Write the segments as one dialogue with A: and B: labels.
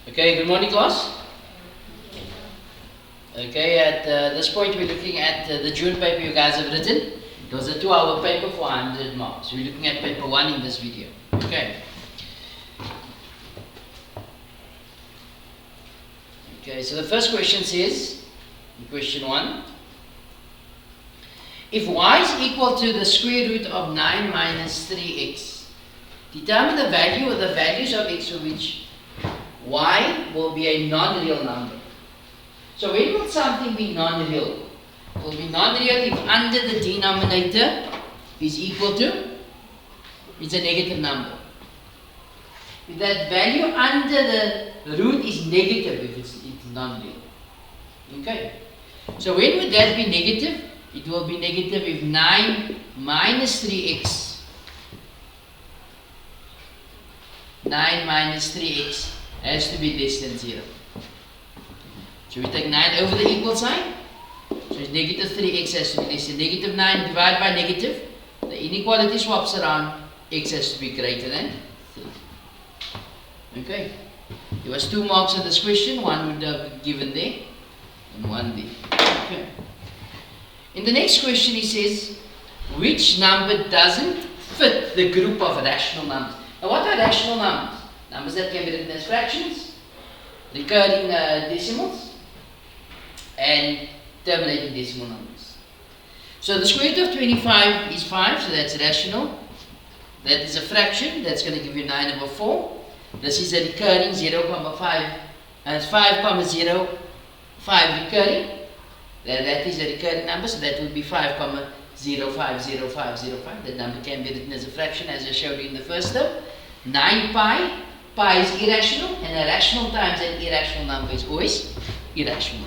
A: Okay, good morning class. Okay, at this point we're looking at the June paper you guys have written. It was a 2-hour paper for 100 marks. We're looking at paper 1 in this video. Okay. Okay, so the first question says, question 1, if y is equal to the square root of 9 minus 3x, determine the value or the values of x for which y will be a non-real number. So when will something be non-real? It will be non-real if under the denominator is equal to, it's a negative number. If that value under the root is negative, if it's non-real. Okay. So when would that be negative? It will be negative if 9 minus 3x, 9 minus 3x has to be less than 0. So we take 9 over the equal sign. So it's negative 3x has to be less than negative 9 divided by negative. The inequality swaps around, x has to be greater than 3. Okay. There was 2 marks on this question. One would have been given there and one there. Okay. In the next question he says, which number doesn't fit the group of rational numbers? Now what are rational numbers? Numbers that can be written as fractions, recurring decimals, and terminating decimal numbers. So the square root of 25 is 5, so that's rational. That is a fraction, that's going to give you 9 over 4. This is a recurring 0,5, and 5,0, 5 recurring. That is a recurring number, so that would be 5,050505. That number can be written as a fraction, as I showed you in the first term. 9 pi. Pi is irrational, and a rational times an irrational number is always irrational.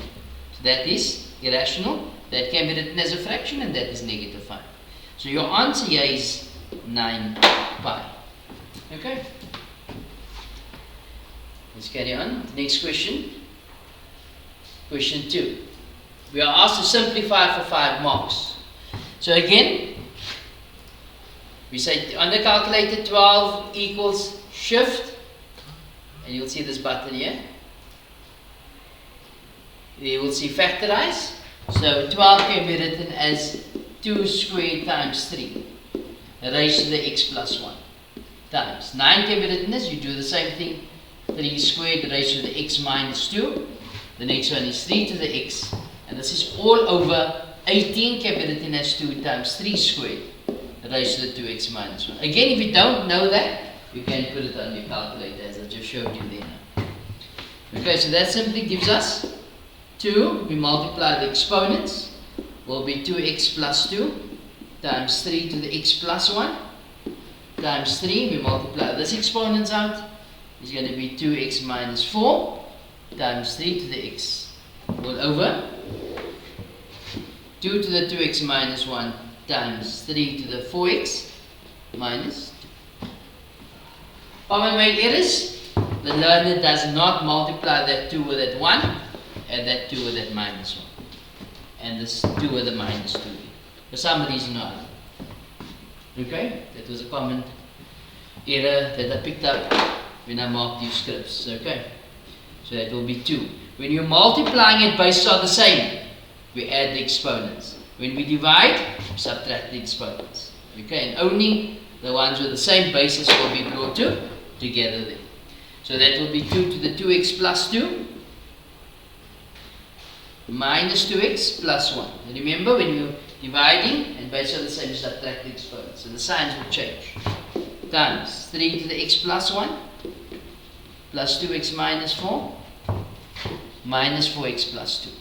A: So that is irrational. That can be written as a fraction, and that is negative 5. So your answer here is 9 pi. Okay? Let's carry on. Next question. Question 2. We are asked to simplify for 5 marks. So again, we say on the calculator 12 equals shift. And you'll see this button here. You will see factorize. So 12 can be written as 2 squared times 3 raised to the x plus 1 times. 9 can be written as, you do the same thing, 3 squared raised to the x minus 2. The next one is 3 to the x. And this is all over 18 can be written as 2 times 3 squared raised to the 2x minus 1. Again, if you don't know that, you can put it on your calculator as I just showed you there now. Okay, so that simply gives us 2, we multiply the exponents, will be 2x plus 2 times 3 to the x plus 1 times 3, we multiply this exponents out, is going to be 2x minus 4 times 3 to the x, all over 2 to the 2x minus 1 times 3 to the 4x minus 2. Common made errors, the learner does not multiply that 2 with that 1 and that 2 with that minus 1 and this 2 with the minus 2 for some reason or other. Okay, that was a common error that I picked up when I marked these scripts. Okay, so that will be 2. When you're multiplying it, bases are the same, we add the exponents. When we divide, we subtract the exponents. Okay, and only the ones with the same basis will be brought together there. So that will be 2 to the 2x plus 2 minus 2x plus 1. And remember, when you're dividing and bases are the same, you subtract the exponents. So the signs will change. Times 3 to the x plus 1 plus 2x minus 4 minus 4x plus 2.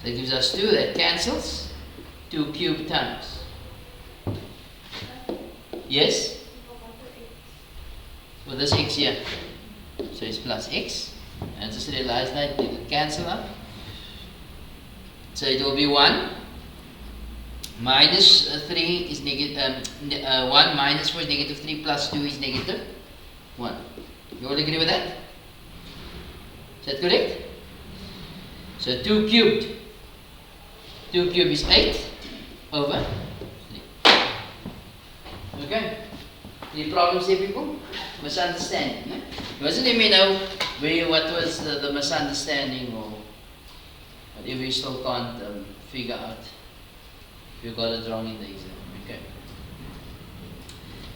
A: That gives us 2, that cancels. 2 cubed times. Yes? For this x here. So it's plus x. And just realize that it will cancel out. So it will be 1 minus 3 is negative 1 minus 4 is negative 3 plus 2 is negative 1. You all agree with that? Is that correct? So 2 cubed. 2 cubed is 8 over 3. Okay? Any problems there, people? Misunderstanding. Eh? You wasn't let me know what was the misunderstanding or whatever you still can't figure out if you got it wrong in the exam. Okay.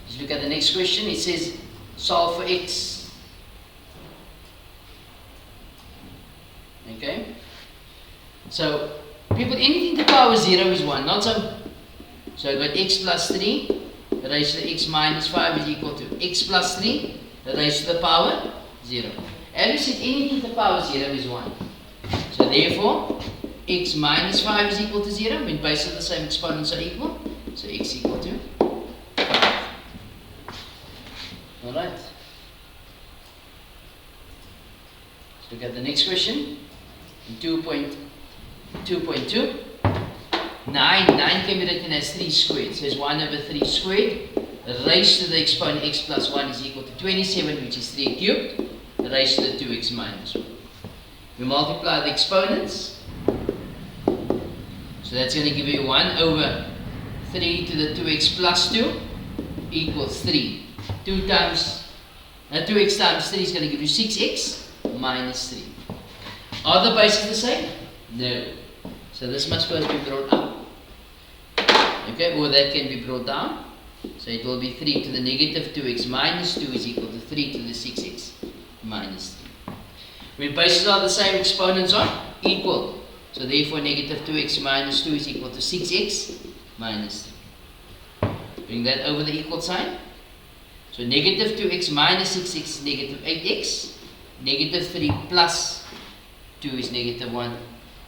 A: Let's look at the next question. It says solve for x. Okay. So people, anything to the power 0 is 1, not so. So I got x plus 3 raised to the x minus 5 is equal to x plus 3 raised to the power 0. As we said, anything to the power 0 is 1. So therefore, x minus 5 is equal to 0 when bases of the same exponents are equal. So x equal to 5. Alright. Let's look at the next question. In 2.2. 9 can be written as 3 squared. So it's 1 over 3 squared raised to the exponent x plus 1 is equal to 27, which is 3 cubed, raised to the 2x minus 1. We multiply the exponents. So that's going to give you 1 over 3 to the 2x plus 2 equals 3. 2x times 3 is going to give you 6x minus 3. Are the bases the same? No. So this must first be brought up. Okay, or that can be brought down. So it will be 3 to the negative 2x minus 2 is equal to 3 to the 6x minus 3. When bases are the same, exponents are equal. So therefore negative 2x minus 2 is equal to 6x minus 3. Bring that over the equal sign. So negative 2x minus 6x is negative 8x. Negative 3 plus 2 is negative 1.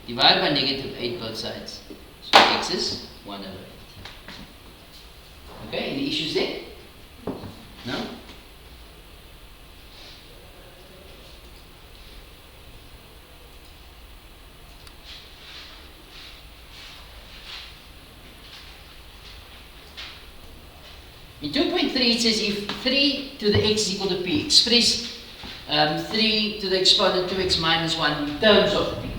A: Divide by negative 8 both sides. So x is 1 over 8. Okay, any issues there? No? In 2.3 it says if 3 to the x is equal to p, express 3 to the exponent 2x minus 1 in terms of p.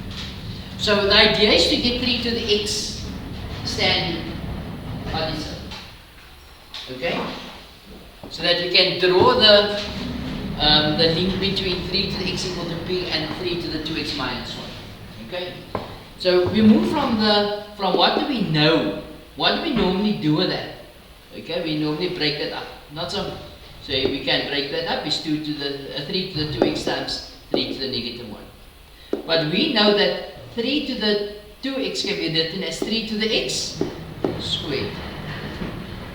A: So the idea is to get 3 to the x standing on its own. Okay? So that we can draw the link between 3 to the x equal to p and 3 to the 2x minus 1. Okay? So we move from what do we know? What do we normally do with that? Okay, we normally break that up. Not so. So we can break that up. It's 2 to the 3 to the 2x times 3 to the negative 1. But we know that 3 to the 2x can be written as 3 to the x squared.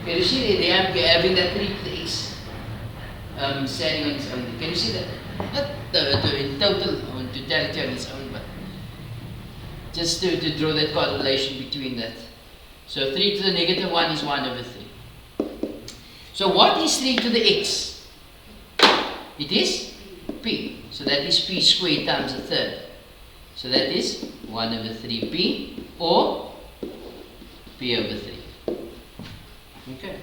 A: Can you see there? I'm having that 3 to the x standing on its own. Can you see that? Not in total, on totality on its own, but just to draw that correlation between that. So 3 to the negative 1 is 1 over 3. So what is 3 to the x? It is p. So that is p squared times a third. So that is 1 over 3p or p over 3. Okay.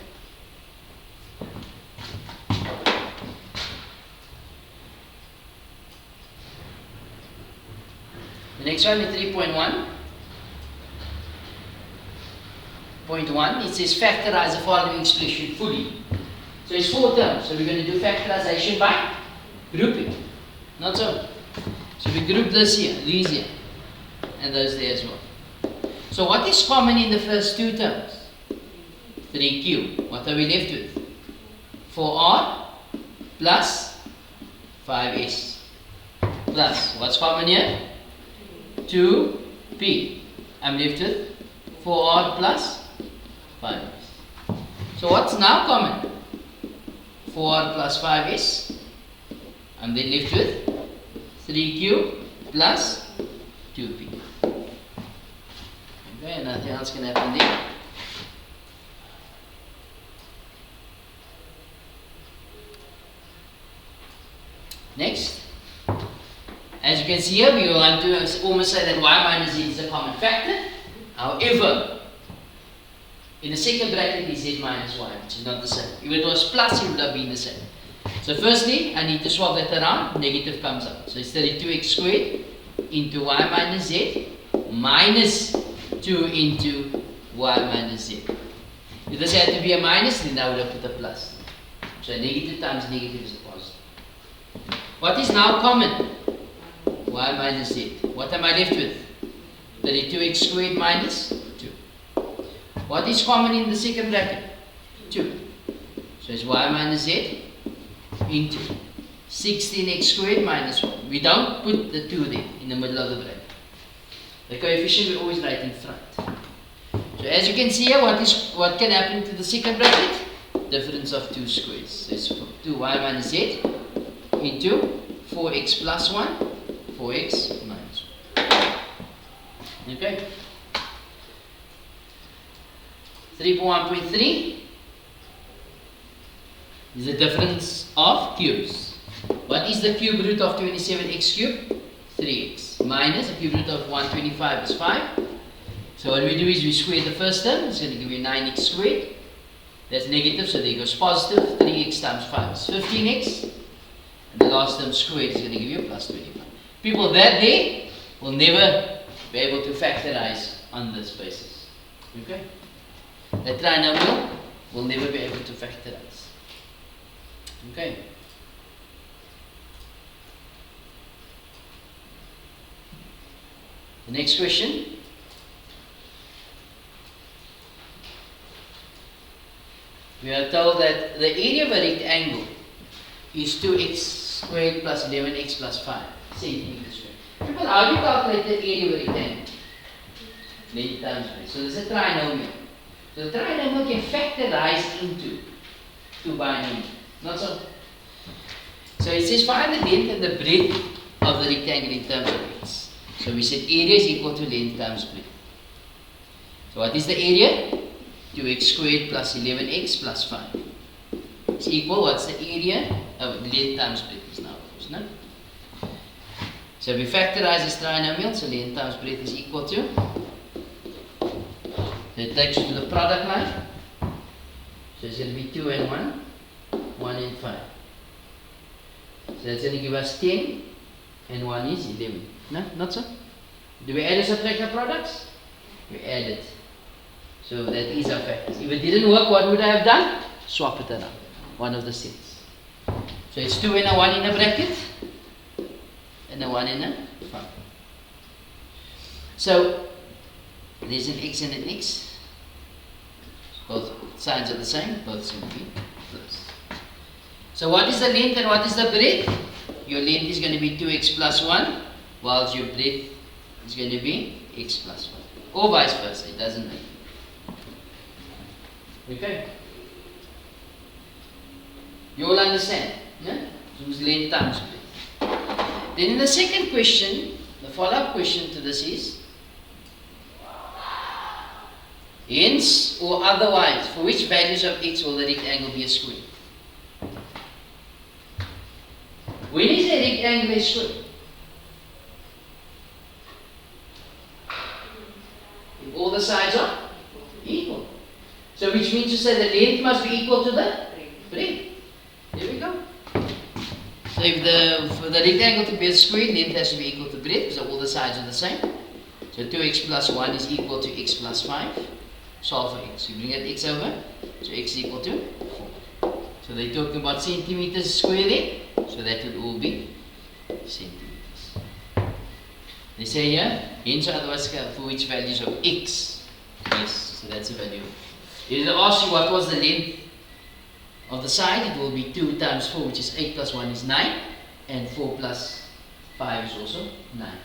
A: The next one is 3.1. Point 1, it says factorize the following expression fully. So it's 4 terms. So we're going to do factorization by grouping. Not so. So we group this here, these here, and those there as well. So what is common in the first 2 terms? 3q. What are we left with? 4r plus 5s. Plus, what's common here? 2p. I'm left with 4r plus 5s. So what's now common? 4r plus 5s. I'm then left with 3q plus 2p. Okay, nothing else can happen there. Next, as you can see here, we want to almost say that y minus z is a common factor. However, in the second bracket is z minus y, which is not the same. If it was plus, it would have been the same. So firstly, I need to swap that around, negative comes out. So it's 32x squared into y minus z minus 2 into y minus z. If this had to be a minus, then I would have put a plus. So negative times negative is a positive. What is now common? Y minus Z. What am I left with? 32x squared minus 2. What is common in the second bracket? 2. So it's y minus z into 16x squared minus 1. We don't put the 2 there in the middle of the bracket. The coefficient we always write in front. So as you can see here, what can happen to the second bracket? Difference of 2 squares. So it's 2y minus z into 4x plus 1, 4x minus 1. Okay? 3.1.3 is the difference of cubes. What is the cube root of 27x cubed? 3x. Minus the cube root of 125 is 5. So what we do is we square the first term. It's going to give you 9x squared. That's negative, so there goes positive. 3x times 5 is 15x. And the last term squared is going to give you plus 25. People that day will never be able to factorize on this basis. Okay? A trinomial will never be able to factorize. Okay? The next question. We are told that the area of a rectangle is 2x squared plus 11x plus 5 centimeters squared. People, how do you calculate the area of a rectangle? Length times width. So this is a trinomial. So the trinomial can factorize into 2 binomial. Not so. So it says find the length and the breadth of the rectangle in terms of widths. So we said area is equal to length times breadth. So what is the area? 2x squared plus 11x plus 5. It's equal, what's the area? Length times breadth is now, of course, no? So we factorize this trinomial, so length times breadth is equal to, so it takes you to the product line. So it's going to be 2 and 1, 1 and 5. So that's going to give us 10 and 1 is 11. No, not so? Do we add or subtract the products? We add it. So that is our factors. If it didn't work, what would I have done? Swap it around. One of the sets. So it's 2 and a 1 in a bracket. And a 1 in a 5. So there's an x and an x. Both sides are the same. Both is going to be plus. So what is the length and what is the breadth? Your length is going to be 2x plus 1. Whilst your breadth is going to be x plus 1. Or vice versa. It doesn't matter. Okay? You all understand? Yeah? So it's length times breadth. Then in the second question, the follow-up question to this is, hence or otherwise, for which values of x will the rectangle be a square? When is a rectangle a square? If all the sides are equal. So which means to say the length must be equal to the breadth. There we go. So if for the rectangle to be a square, length has to be equal to breadth because all the sides are the same. So 2x plus 1 is equal to x plus 5. Solve for x. You bring that x over. So x is equal to 4. So they're talking about centimeters square there. So that will all be centimeters. They say here, hence or otherwise for which values of x. Yes, so that's a value. If they ask you what was the length of the side, it will be 2 times 4, which is 8 plus 1 is 9. And 4 plus 5 is also 9.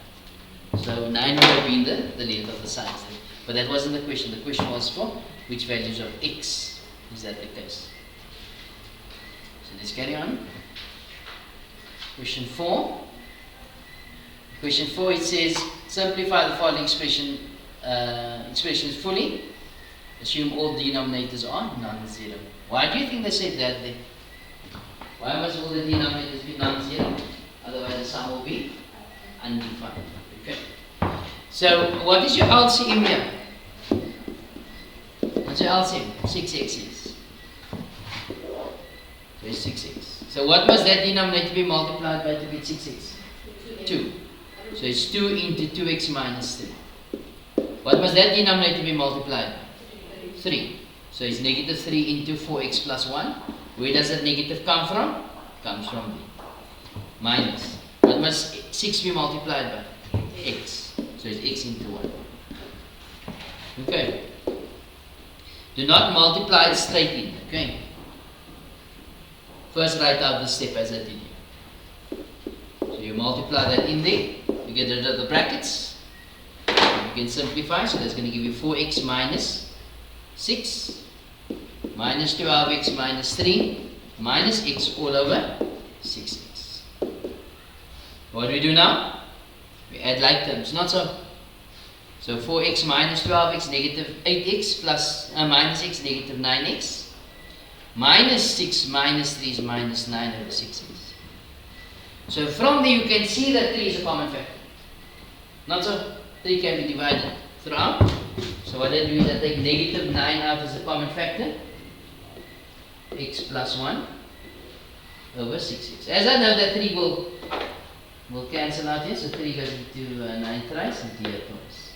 A: So 9 would have been the length of the sides. But that wasn't the question. The question was for which values of x. Is that the case? So let's carry on. Question 4. Question 4, it says, simplify the following expressions fully. Assume all denominators are non-zero. Why do you think they said that there? Why must all the denominators be non-zero? Otherwise the sum will be undefined. Okay. So what is your LCM here? What's your LCM? 6x is. So it's 6x. So what must that denominator be multiplied by to get 6x? 2. So it's 2 into 2x minus 3. What must that denominator be multiplied by? 3. So it's negative 3 into 4x plus 1, Where does that negative come from? It comes from B. Minus. What must 6 be multiplied by? X. So it's x into 1. Okay. Do not multiply it straight in. Okay. First write out the step as I did here. So you multiply that in there. You get rid of the brackets. You can simplify. So that's going to give you 4x minus 6 minus 12x minus 3 minus x all over 6x. What do we do now? We add like terms, not so. So 4x minus 12x negative 8x plus minus x negative 9x minus 6 minus 3 is minus 9 over 6x. So from there you can see that 3 is a common factor. Not so. 3 can be divided throughout. So what I do is I take negative 9 out as a common factor. X plus 1 over 6x. As I know that 3 will cancel out here, so 3 goes into 9 thrice and here twice.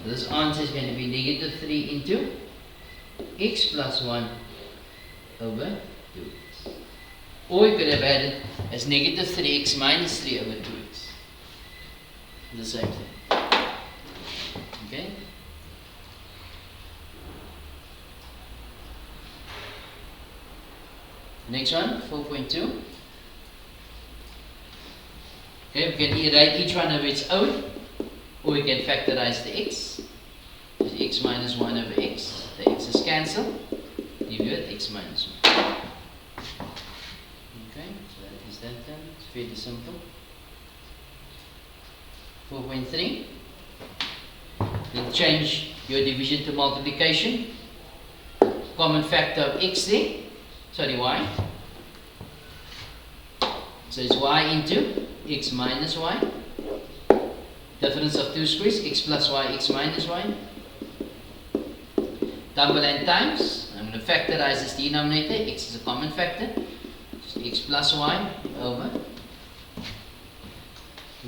A: So this answer is going to be negative 3 into x plus 1 over 2x. Or you could have added as negative 3x minus 3 over 2x. The same thing. Okay? Next one, 4.2. Okay, we can write each one of its own, or we can factorize the x. So x minus 1 over x. The x's cancel, give you x minus 1. Okay, so that is that then. It's fairly simple. 4.3. Then change your division to multiplication. Common factor of x there. Sorry, y. So it's y into x minus y. Difference of two squares, x plus y, x minus y. Double and times. I'm going to factorize this denominator. X is a common factor. So x plus y over.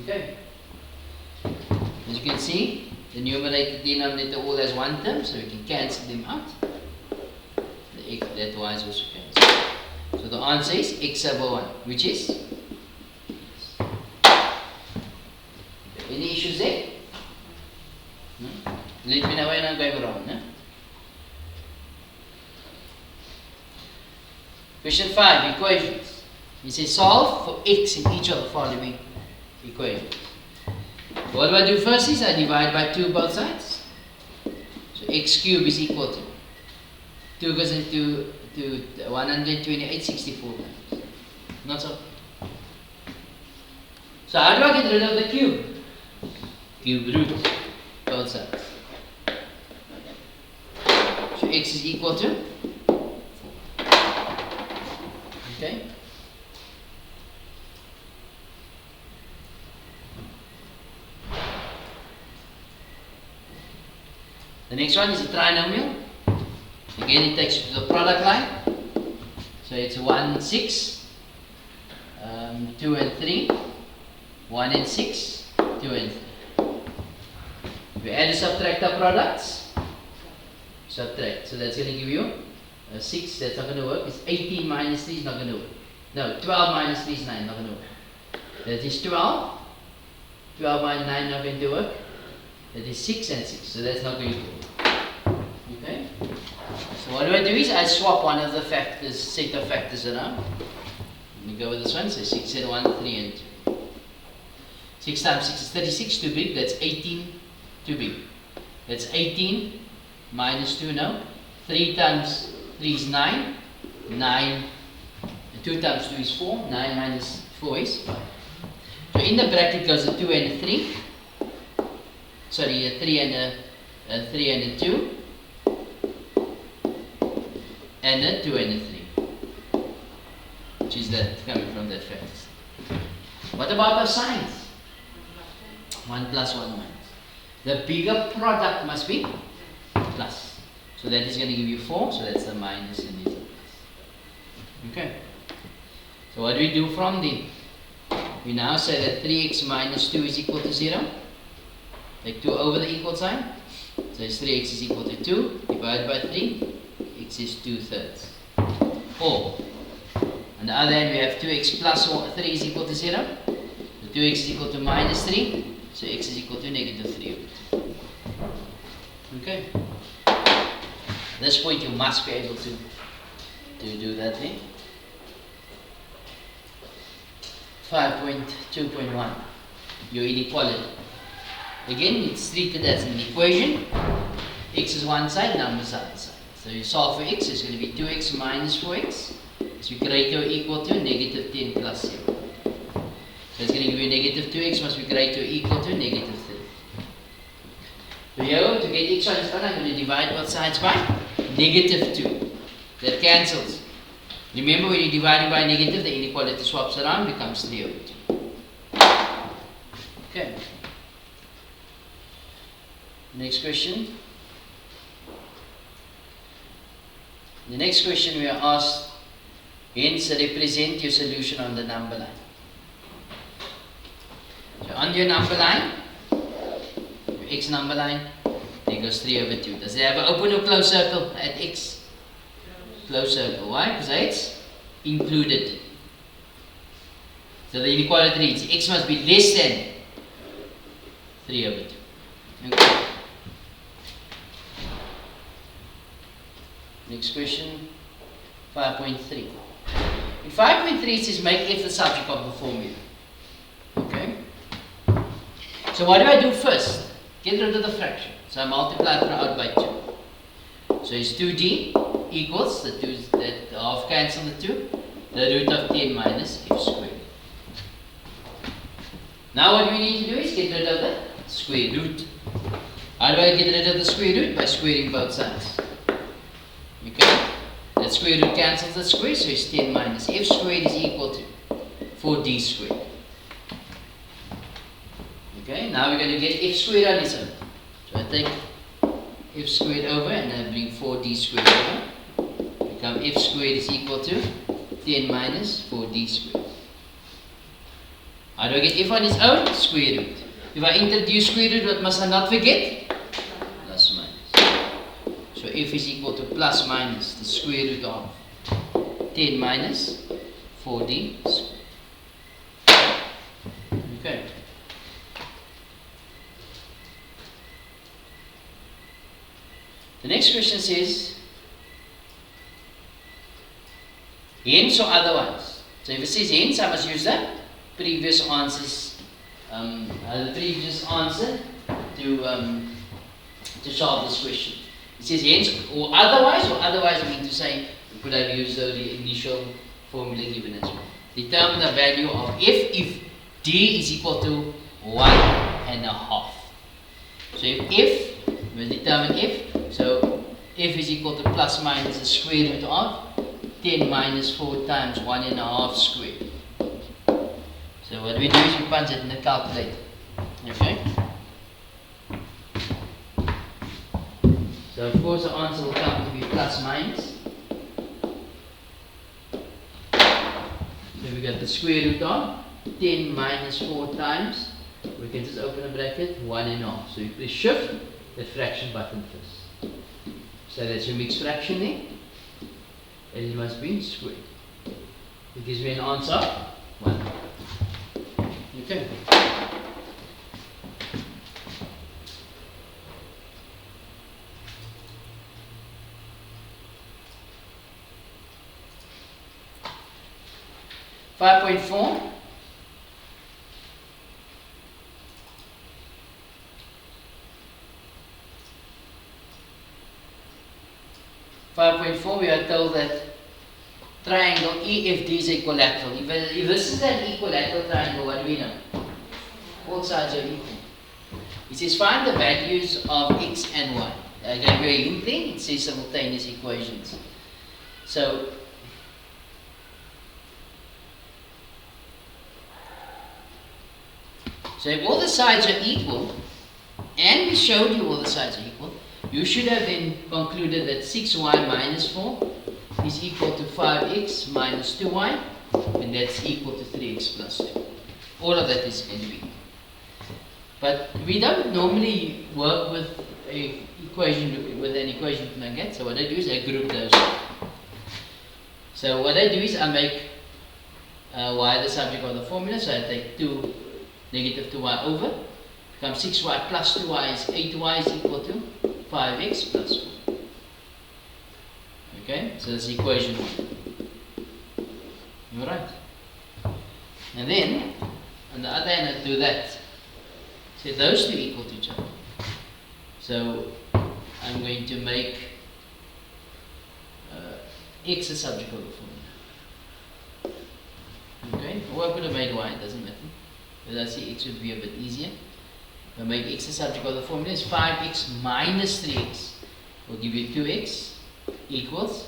A: Okay. As you can see, the numerator, denominator all has one term, so we can cancel them out. The x, that y is also cancelled. So the answer is x over 1, which is? Any issues there? No? Let me know when I'm going wrong. No? Question 5, equations. It says solve for x in each of the following equations. What do I do first is I divide by 2 both sides. So x cubed is equal to 2 goes into 128, 64 times. Not so. So how do I get rid of the cube? Cube root both sides. So x is equal to 4. Okay. The next one is a trinomial. Again, it takes you to the product line. So it's 1, 6, 2 and 3, 1 and 6, 2 and 3. We add and subtract our products. Subtract. So that's going to give you 6. That's not going to work. It's 18 minus 3 is not going to work. No, 12 minus 3 is 9. Not going to work. That is 12. 12 minus 9 not going to work. That is 6 and 6. So that's not going to work. Okay. So what do I do is I swap one of the factors, set of factors around. Let me go with this one. So 6 and 1, 3 and 2. 6 times 6 is 36, too big. That's 18, too big. That's 18 minus 2 now. 3 times 3 is 9. 9. 2 times 2 is 4. 9 minus 4 is 5. So in the bracket goes a 2 and a 3. Sorry, a 3 and a 3 and a 2. And a 2 and a 3, which is that coming from that factor. What about our signs? 1 plus 1 minus. The bigger product must be plus. So that is going to give you 4, so that's the minus and this is plus. Okay. So what do we do from there? We now say that 3x minus 2 is equal to 0. Take 2 over the equal sign. So it's 3x is equal to 2 divided by 3. X is 2/3. Or, on the other hand, we have 2x plus 3 is equal to 0. So 2x is equal to minus 3. So x is equal to negative 3 over 2. Okay. At this point, you must be able to do that thing. 5.2.1, your inequality. Again, it's treated as an equation. X is one side, numbers are the other side. So you solve for x, it's going to be 2x minus 4x. So greater or equal to negative 10 plus 0. So it's going to give you negative 2x must be greater or equal to negative 3. So here, to get x on its own, I'm going to divide both sides by negative 2. That cancels. Remember, when you divide it by negative, the inequality swaps around, becomes 3 over 2. Okay. Next question. The next question we are asked, hence represent your solution on the number line. So on your number line, your x number line, there goes 3 over 2. Does it have an open or closed circle at x? Closed circle. Why? Because it's included. So the inequality reads x must be less than 3 over 2. Okay. Next question, 5.3. In 5.3 it says make f the subject of the formula. Okay. So what do I do first? Get rid of the fraction. So I multiply throughout by 2. So it's 2d equals, the half cancel the 2, the root of 10 minus f squared. Now what we need to do is get rid of the square root. How do I get rid of the square root? By squaring both sides. Okay? That square root cancels the square, so it's 10 minus f squared is equal to 4d squared. Okay, now we're going to get f squared on its own. So I take f squared over and I bring 4d squared over. Become f squared is equal to 10 minus 4d squared. How do I get f on its own? Square root. If I introduce square root, what must I not forget? Plus minus. So f is equal to plus minus the square root of 10 minus 4d squared. Okay. The next question says, hence or otherwise. So if it says hence, I must use the previous answers, the previous answer to solve this question. It says hence or otherwise I mean to say, could have used the initial formula given as well. Determine the value of f if d is equal to 1.5. So if we'll determine f, so f is equal to plus minus the square root of 10 minus 4 times 1.5 squared. So what we do is we punch it in the calculator. Okay? So of course the answer will come to be plus minus. So we got the square root of 10 minus 4 times, we can just open a bracket, 1.5. So you press shift, the fraction button first. So that's your mixed fraction there. And it must be squared. It gives me an answer of 1. Okay. .4. We are told that triangle EFD is equilateral. If this is an equilateral triangle, what do we know? All sides are equal. It says find the values of x and y. I gave you a hint there. It says simultaneous equations. So if all the sides are equal, and we showed you all the sides are equal, you should have then concluded that 6y minus 4 is equal to 5x minus 2y, and that's equal to 3x plus 2. All of that is going to be. But we don't normally work with an equation like that, so what I do is I group those. So what I do is I make y the subject of the formula. So I take 2 negative 2y over. Becomes 6y plus 2y is 8y is equal to 5x plus 1. Okay, so that's equation 1. Alright. And then, on the other hand, I do that. So those two equal to each other. So I'm going to make x the subject of the formula. Okay, or I could have made y, it doesn't matter. But I see x would be a bit easier. If I make x the subject of the formula, is 5x minus 3x will give you 2x equals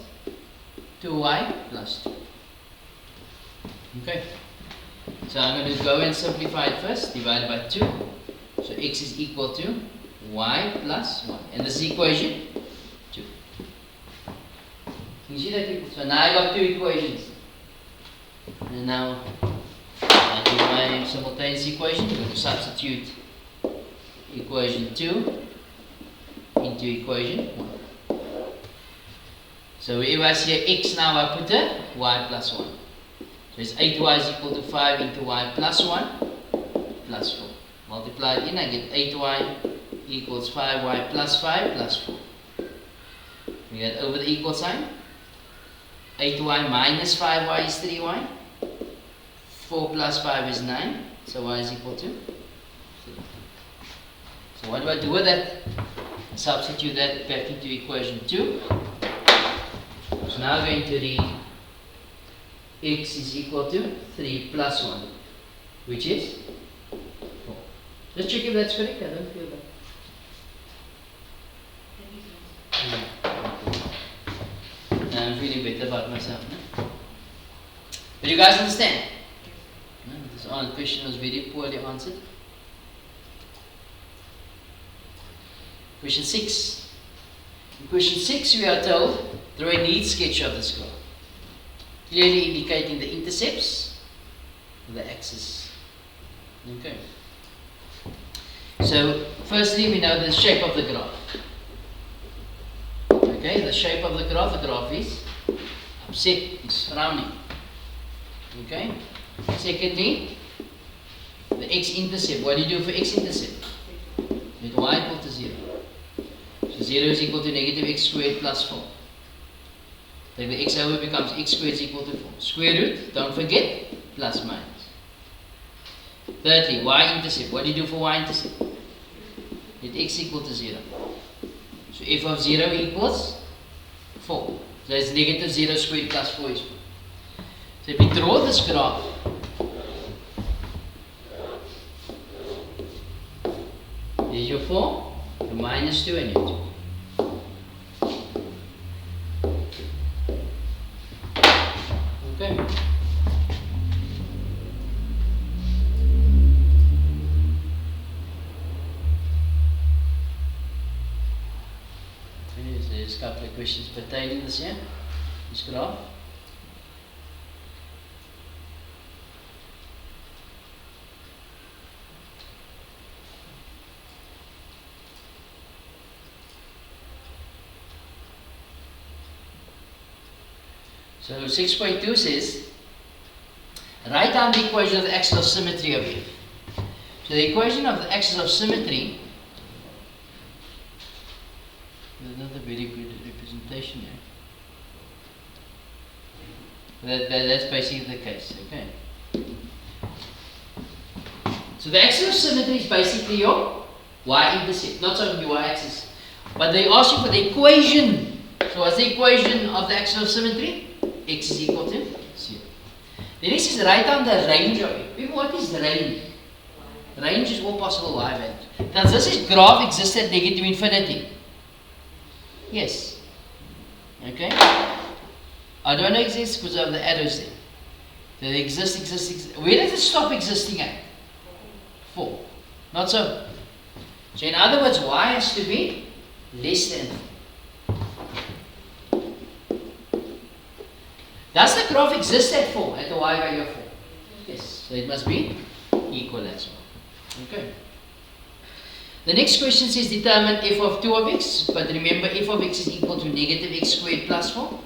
A: 2y plus 2. Okay, so I'm going to go and simplify it first, divided by 2. So x is equal to y plus 1. And this is equation 2. Can you see that, people? So now I got 2 equations. And now I do my simultaneous equation. I'm going to substitute equation 2 into equation 1. So if I see x now, I put a y plus 1. So it's 8y is equal to 5 into y plus 1 plus 4. Multiply it in, I get 8y equals 5y plus 5 plus 4. We get over the equal sign. 8y minus 5y is 3y. 4 plus 5 is 9. So y is equal to 3. So what do I do with that? Substitute that back into equation 2. So now I'm going to read x is equal to 3 plus 1, which is 4. Let's check if that's correct. I don't feel that. Now I'm feeling better about myself. No? But you guys understand? No? This question was very poorly answered. Question 6. In question 6 we are told, draw a neat sketch of this graph, clearly indicating the intercepts of the axis. Okay. So, firstly we know the shape of the graph. Okay, the shape of the graph is upset, it's frowning. Okay. Secondly, the x-intercept. What do you do for x-intercept? Let y equal to 0. So 0 is equal to negative x squared plus 4. Take the x over, becomes x squared is equal to 4. Square root, don't forget, plus minus. Thirdly, y-intercept. What do you do for y-intercept? Let x equal to 0. So f of 0 equals 4. So that's negative 0 squared plus 4 is 4. So if we draw this graph, here's your 4, your minus 2 and your 2. Okay. There's a couple of questions pertaining to this here, this graph. So 6.2 says, write down the equation of the axis of symmetry of F. So the equation of the axis of symmetry, there's not a very good representation here. That's basically the case, okay. So the axis of symmetry is basically your y-intercept, not only the y-axis. But they ask you for the equation. So what's the equation of the axis of symmetry? X is equal to 0. The next is write down the range of it. People, what is range? Range is all possible y values. Now does this graph exist at negative infinity? Yes. Okay. I don't exist because of the arrows there. So they exist. Where does it stop existing at? 4. Not so. So in other words, y has to be less than 4. Does the graph exist at 4, at the y value of 4? Yes. So it must be equal as well. Okay. The next question says determine f of 2 of x, but remember f of x is equal to negative x squared plus 4.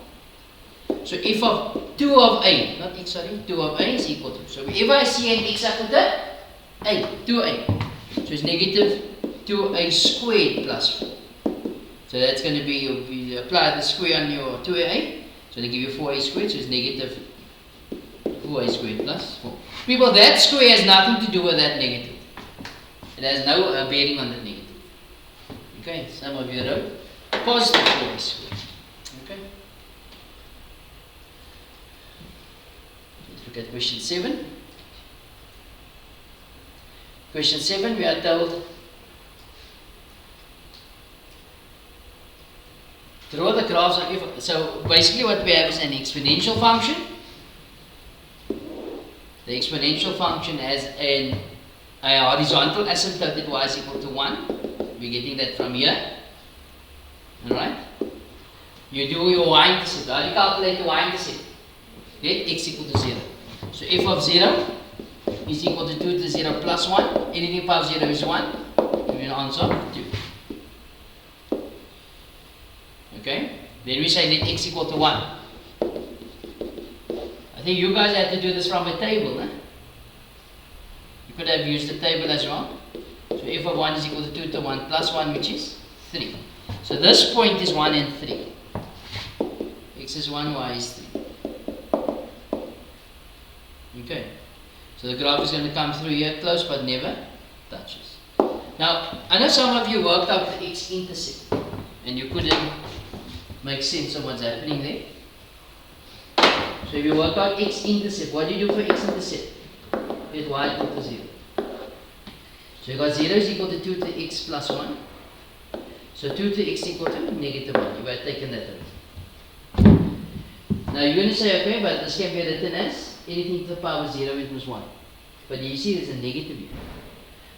A: So f of 2 of a, not x, sorry, 2 of a is equal to. So whenever I see an x after the a, 2a. So it's negative 2a squared plus 4. So that's going to be, you apply the square on your 2a, so they give you 4a squared, so it's negative 4a squared plus 4. People, that square has nothing to do with that negative. It has no bearing on the negative. Okay, some of you wrote positive 4a squared. Okay. Let's look at question 7. Question 7, we are told draw the graphs of f. So basically what we have is an exponential function. The exponential function has a horizontal asymptote at y is equal to 1. We're getting that from here. Alright? You do your y-intercept. How do you calculate the y-intercept? Get x equal to 0. So f of 0 is equal to 2 to the 0 plus 1. Anything above 0 is 1. Give you an answer 2. Okay? Then we say let x equal to 1. I think you guys had to do this from a table. Eh? You could have used the table as well. So f of 1 is equal to 2 to 1 plus 1, which is 3. So this point is 1 and 3. X is 1, y is 3. Okay. So the graph is going to come through here close but never touches. Now, I know some of you worked out the x-intercept and you couldn't make sense of what's happening there. So if you work out x-intercept, what do you do for x-intercept? Get y equal to 0. So you got 0 is equal to 2 to x plus 1. So 2 to x equal to negative 1. You have taken that away. Now you're going to say, okay, but this can be written as anything to the power 0 equals 1. But you see there's a negative here.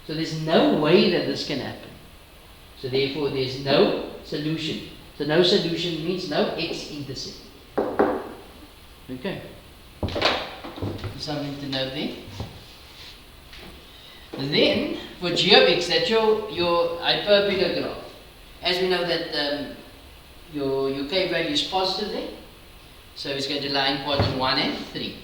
A: So there's no way that this can happen. So therefore there's no solution. So no solution means no x-intercept. Okay. Something to note there. Then for g of x, that's your hyperbola graph. As we know that your k value is positive there. So it's going to lie in quadrant 1 and 3.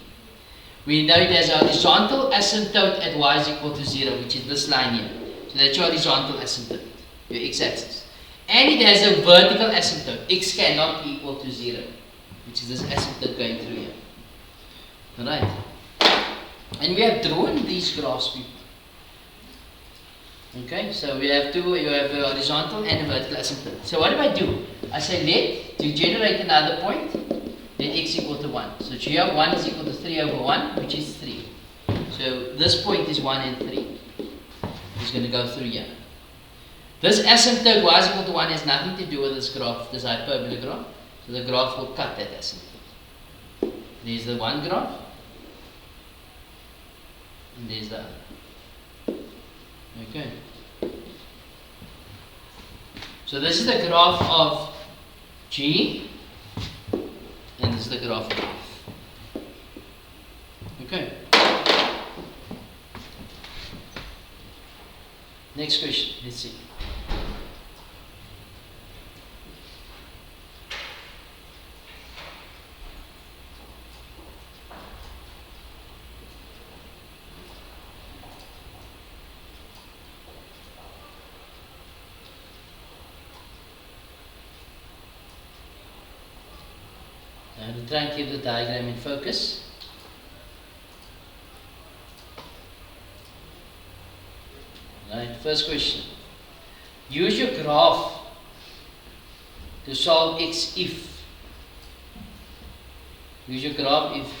A: We know it has a horizontal asymptote at y is equal to 0, which is this line here. So that's your horizontal asymptote, your x-axis. And it has a vertical asymptote. X cannot be equal to 0, which is this asymptote going through here. Alright. And we have drawn these graphs, people. Okay, so we have you have a horizontal and a vertical asymptote. So what do I do? I say to generate another point, let x equal to 1. So g of 1 is equal to 3 over 1, which is 3. So this point is 1 and 3. It's going to go through here. This asymptote y is equal to 1 has nothing to do with this graph, this hyperbola graph. So the graph will cut that asymptote. There's the one graph. And there's the other. Okay. So this is the graph of G. And this is the graph of F. Okay. Next question. Let's see. I will try and keep the diagram in focus. Right, first question. Use your graph to solve x if. Use your graph if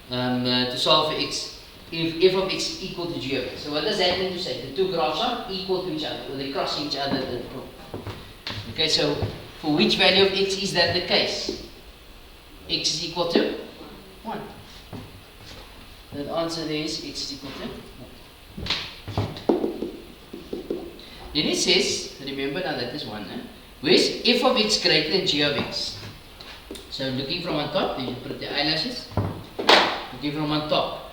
A: to solve for x if f of x equal to g of x. So what does that mean to say? The two graphs are equal to each other, or they cross each other. Okay, so for which value of x is that the case? X is equal to 1. The answer there is x is equal to 1. Then it says, remember now that is 1. Where's f of x greater than g of x? So looking from on top, you put the eyelashes. Looking from on top.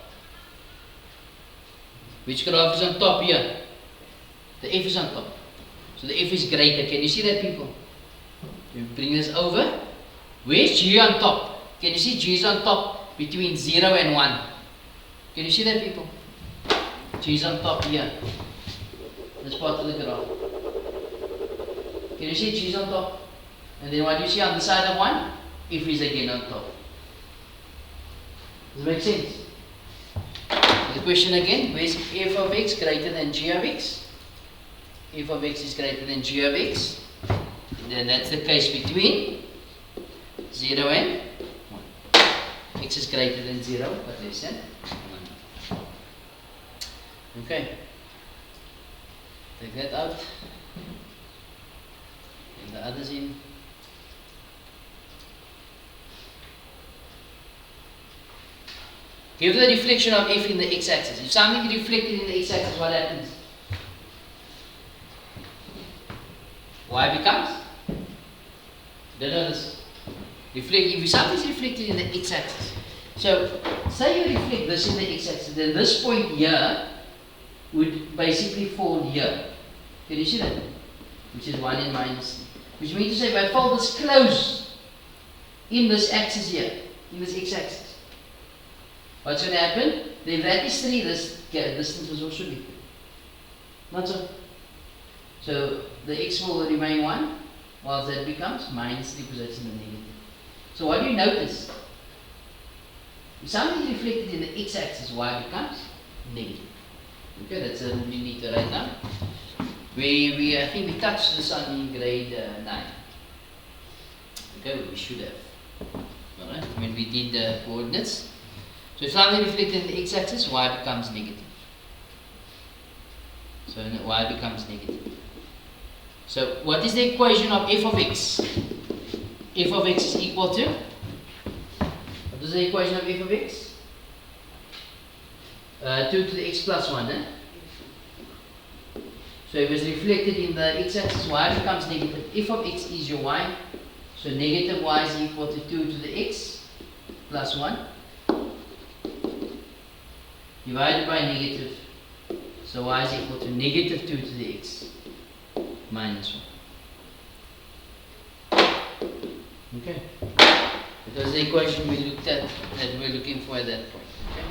A: Which graph is on top here? The f is on top. So the f is greater. Can you see that, people? You bring this over. Where's g on top? Can you see G is on top between 0 and 1? Can you see that, people? G is on top here. This part of the graph. Can you see G is on top? And then what do you see on the side of 1? F is again on top. Does it make sense? The question again, where is f of x greater than g of x? F of x is greater than g of x. Then that's the case between 0 and 1. X is greater than 0, but less than 1. Okay. Take that out. And the others in. Give the reflection of f in the x-axis. If something is reflected in the x-axis, what happens? Y becomes? Don't know this. If something is reflected in the x-axis, so say you reflect this in the x-axis, then this point here would basically fall here. Can you see that? Which is 1 and minus 3. Which means to say, if I fold this close in this axis here, in this x-axis, what's going to happen? If that is 3, this distance will also be 3. Not so. So the x will remain 1, whilst that becomes minus 3 because that's in the negative. So what do you notice? If something is reflected in the x-axis, y becomes negative. Okay, that's a rule you need to write down. I think we touched this on in grade 9. Okay, we should have. Alright, when we did the coordinates. So if something reflected in the x-axis, y becomes negative. So y becomes negative. So what is the equation of f of x? F of x is equal to? What is the equation of f of x? 2 to the x plus 1. So if it's reflected in the x-axis, y becomes negative. F of x is your y. So negative y is equal to 2 to the x plus 1. Divided by negative. So y is equal to negative 2 to the x minus 1. Okay. That was the equation we looked at, that we're looking for at that point. Okay.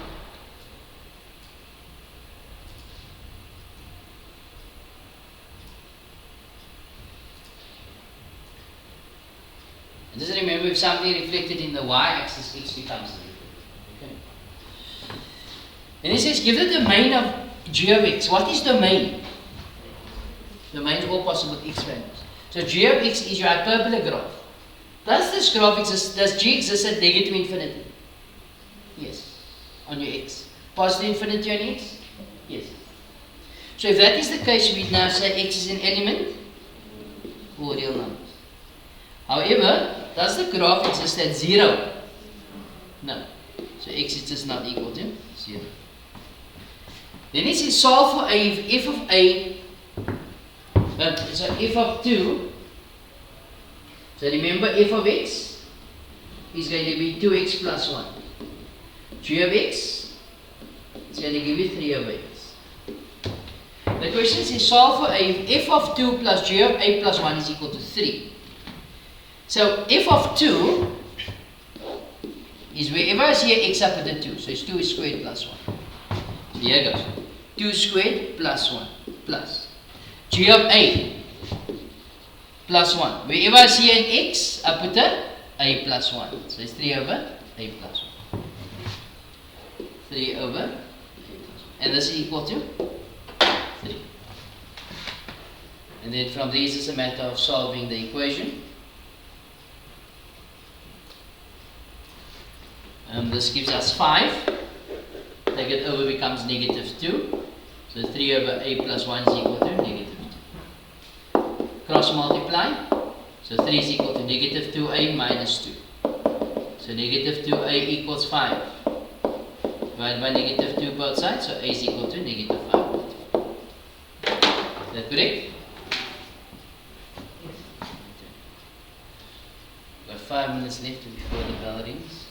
A: And just remember, if something reflected in the y-axis, x becomes negative. Okay. And it says, give the domain of g of x. What is domain? Domain is all possible x values. So g of x is your hyperbola graph. Does this graph exist? Does g exist at negative infinity? Yes. On your x. Positive infinity on x? Yes. So if that is the case, we now say x is an element or real numbers. However, does the graph exist at 0? No. So x is just not equal to 0. Then it says solve for a, if f of a, so f of 2, so remember f of x is going to be 2x plus 1. G of x is going to give you 3 over x. The question says solve for a, f of 2 plus g of a plus 1 is equal to 3. So f of 2 is wherever I see an x up with the 2. So it's 2 squared plus 1. So here goes. 2 squared plus 1 plus g of a plus 1. Wherever I see an x, I put a plus 1. So it's 3 over a plus 1. 3 over a plus 1. And this is equal to 3. And then from these it's a matter of solving the equation. This gives us 5. Take it over becomes negative 2. So 3 over a plus 1 is equal to negative 2. Cross multiply. So 3 is equal to negative 2a minus 2. So negative 2a equals 5. Divided by negative 2 both sides. So a is equal to negative 5. Is that correct? We've got 5 minutes left before the bell rings.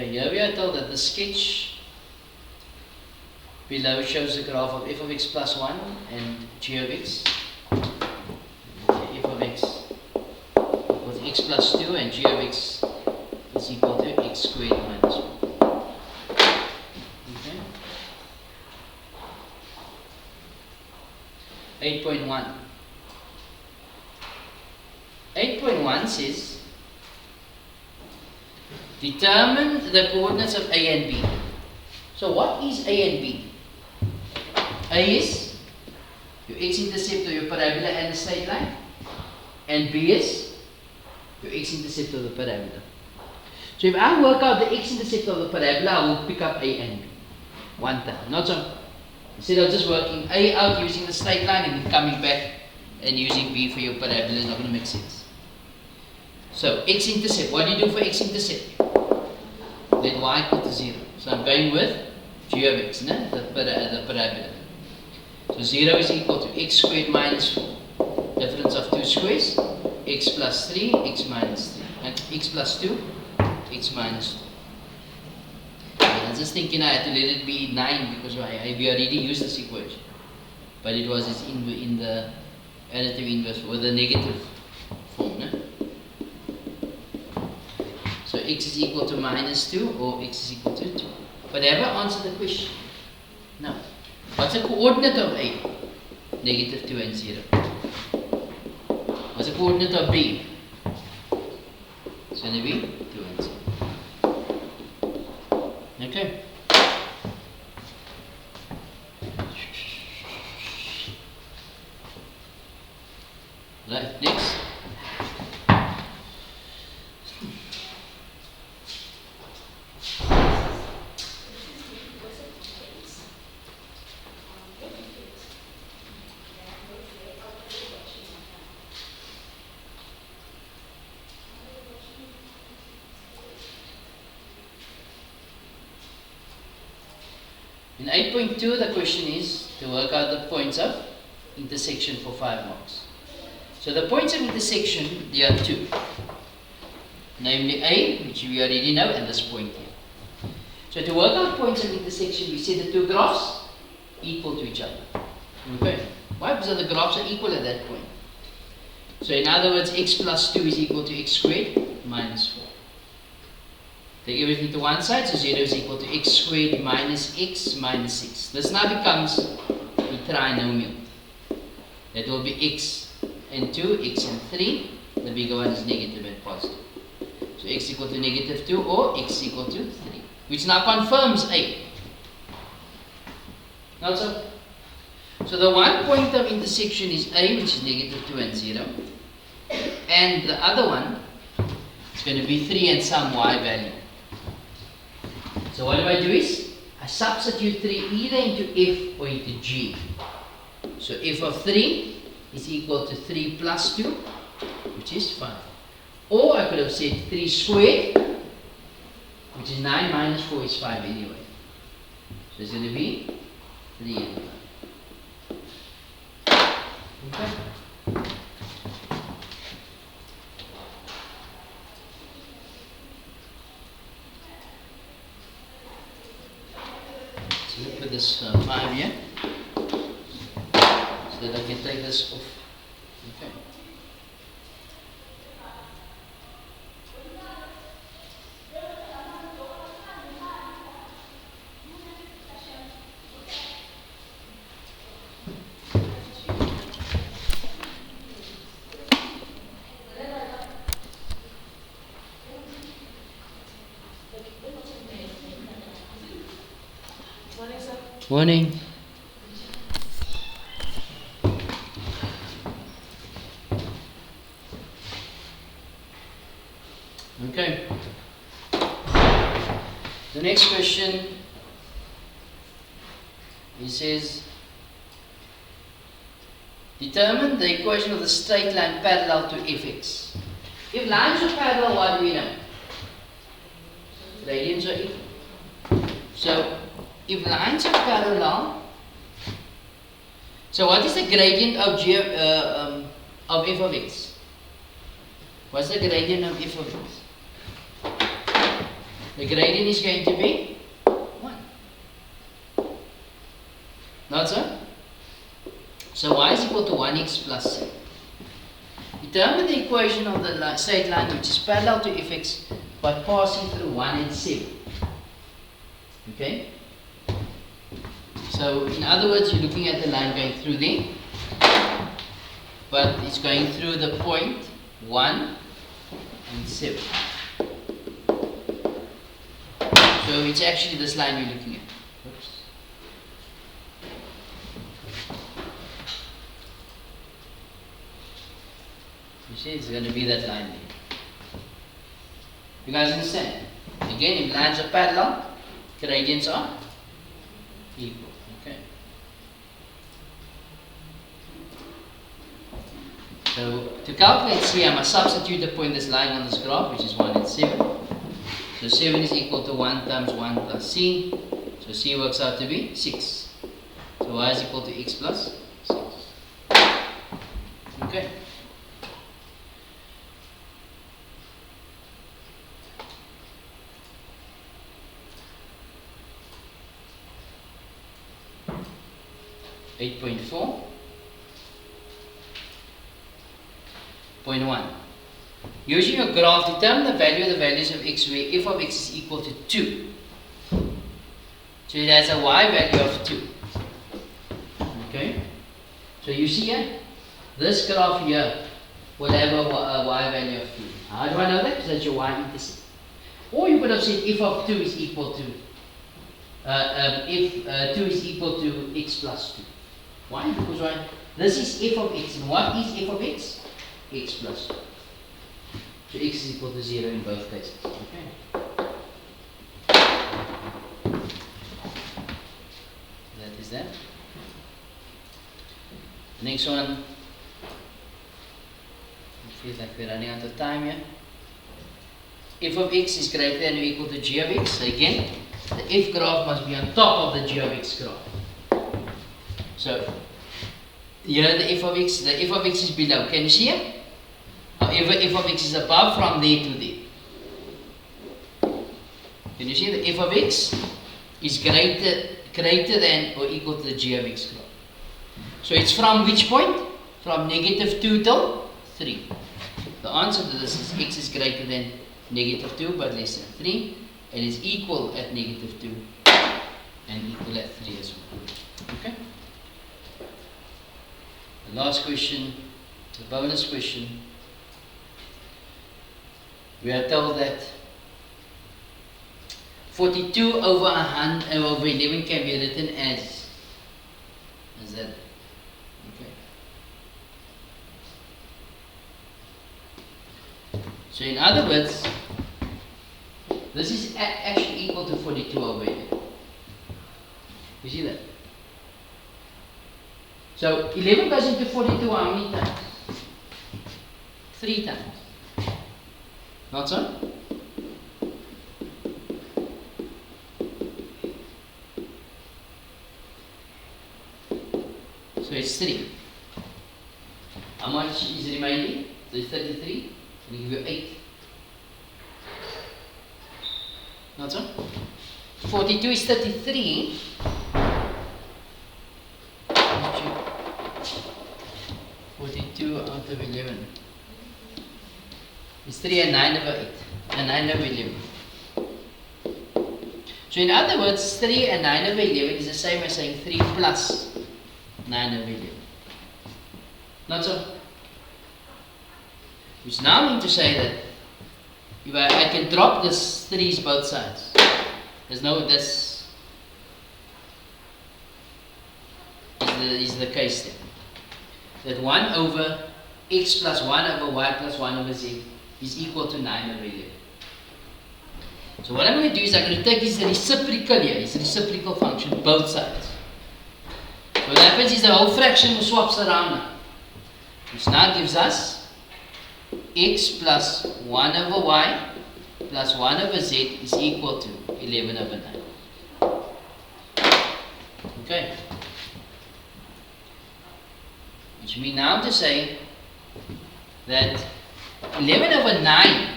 A: Okay, here we are told that the sketch below shows the graph of f of x plus 1 and g of x. F of x equals x plus 2 and g of x is equal to x squared minus 1. Okay. 8.1. 8.1 says determine the coordinates of A and B. So what is A and B? A is your x-intercept of your parabola and the straight line, and B is your x-intercept of the parabola. So if I work out the x-intercept of the parabola, I will pick up A and B one time. Not so. Instead of just working A out using the straight line and then coming back and using B for your parabola, is not going to make sense. So x-intercept, what do you do for x-intercept? Let y equal to 0. So I'm going with g of x, no? the parabola. So 0 is equal to x squared minus 4. Difference of 2 squares, x plus 3, x minus 3. And x plus 2, x minus 2. I was just thinking I had to let it be 9 because we already used this equation. But it was in the additive inverse or the negative form. No? So x is equal to minus 2 or x is equal to 2. But have I answered the question? No. What's the coordinate of A? Negative 2 and 0. What's the coordinate of B? It's going to be 2 and 0. Okay. Right, next. In 8.2, the question is to work out the points of intersection for 5 marks. So the points of intersection, there are 2. Namely A, which we already know, and this point here. So to work out points of intersection, we say the 2 graphs equal to each other. Okay? Why? Because the graphs are equal at that point. So in other words, x plus 2 is equal to x squared minus 4. Take everything to one side, so 0 is equal to x squared minus x minus 6. This now becomes a trinomial. That will be x and 2, x and 3. The bigger one is negative and positive. So x equal to negative 2 or x equal to 3. Which now confirms A. Now so the one point of intersection is A, which is negative 2 and 0. And the other one is going to be 3 and some y value. So what do is, I substitute 3 either into f or into g. So f of 3 is equal to 3 plus 2, which is 5. Or I could have said 3 squared, which is 9 minus 4 is 5 anyway. So it's going to be 3 and 5. Okay. So let's put this 5 here, so that I can take this off. Okay. Morning. Okay. The next question, he says, determine the equation of the straight line parallel to fx. If lines are parallel, what do we know? Radians are equal. So, if lines are parallel, so what is the gradient of f of x? What's the gradient of f of x? the gradient is going to be 1. Not so? So y is equal to 1x plus 7. Determine the equation of the straight line which is parallel to fx by passing through 1 and 7. Okay? So in other words, you're looking at the line going through there, but it's going through the point 1 and 7. So it's actually this line we're looking at. Oops. You see, it's going to be that line there. You guys understand? Again, if lines are parallel, gradients are equal. Okay. So to calculate C, I must substitute the point that's lying on this graph, which is 1 and 7. So 7 is equal to 1 times 1 plus C. So C works out to be 6. So y is equal to x plus 6. Okay. .4 .1. Using a graph, determine the value of the values of x where f of x is equal to 2. So it has a y value of 2. Okay? So you see here, this graph here will have a y value of 2. How do I know that? Because that's your y-intercept. Or you could have said f of 2 is equal to if 2 is equal to x plus 2. Why? Because this is f of x, and what is f of x? X plus 2. So x is equal to 0 in both cases. Okay. That is that. Next one. It feels like we're running out of time here. F of x is greater than or equal to g of x. So again, the f graph must be on top of the g of x graph. So here the f of x is below. Can you see it? However, f of x is above from there to there. Can you see the f of x is greater than or equal to the g of x graph. So it's from which point? From negative 2 till 3. The answer to this is x is greater than negative 2 but less than 3, and is equal at negative 2 and equal at 3 as well. Okay? The last question, the bonus question. We are told that 42 over 100 over 11 can be written as that. Okay. So in other words, this is actually equal to 42 over 11. You see that? So 11 goes into 42 how many times? 3 times. Not so? So it's 3. How much is remaining? So it's 33. We give you 8. Not so? 42 is 33. 42 out of 11. It's 3 and 9 over 8. And 9 over 11. So in other words, 3 and 9 over 11 is the same as saying 3 plus 9 over 11. Not so? Which now means to say that if I can drop this 3's both sides. There's no, this is the case then. That 1 over x plus 1 over y plus 1 over z is equal to 9 over 11. So what I'm going to do is I'm going to take this reciprocal here, this reciprocal function, both sides. So what happens is the whole fraction swaps around now. Which now gives us x plus 1 over y plus 1 over z is equal to 11 over 9. Okay. Which means now to say that 11 over 9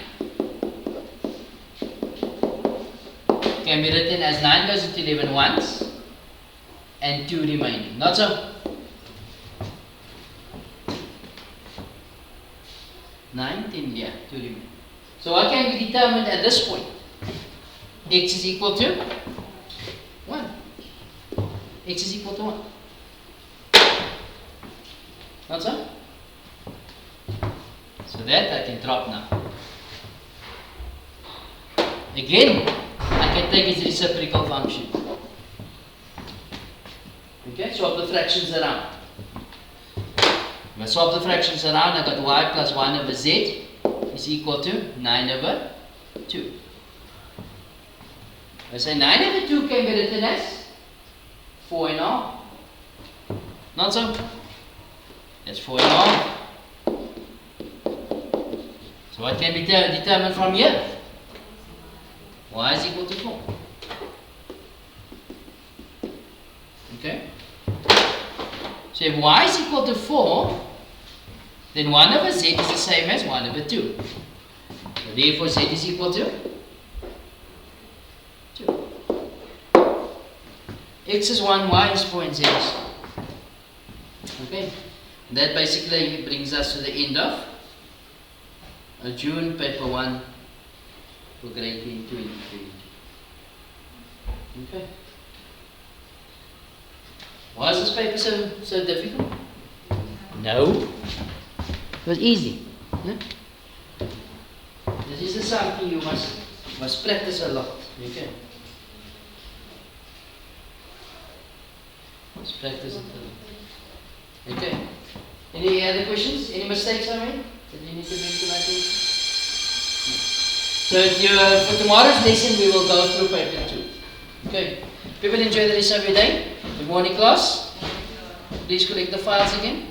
A: can be written as 9 goes into 11 once and 2 remaining. Not so? 9, 10, yeah, 2 remaining. So what can be determined at this point? X is equal to 1. X is equal to 1. Not so? So that I can drop now. Again, I can take its reciprocal function. Okay, swap the fractions around. If I swap the fractions around, I got y plus 1 over z is equal to 9 over 2. I say 9 over 2 can be written as 4 and a half. Not so? That's 4 and a half. So what can be determined from here? Y is equal to 4. Okay? So if y is equal to 4, then 1 over z is the same as 1 over 2. So therefore z is equal to 2. X is 1, y is 4, and z is 2. Okay? That basically brings us to the end of June paper 1 for grade 10 2022. Okay. Why is this paper so difficult? No. It was easy. Yeah? This is something you must practice a lot. Okay. Must practice it a lot. Okay. Any other questions? Any mistakes I made that you need to bring to my attention? So for tomorrow's lesson we will go through paper 2. Okay. People enjoy the rest of your day. Good morning class. Please collect the files again.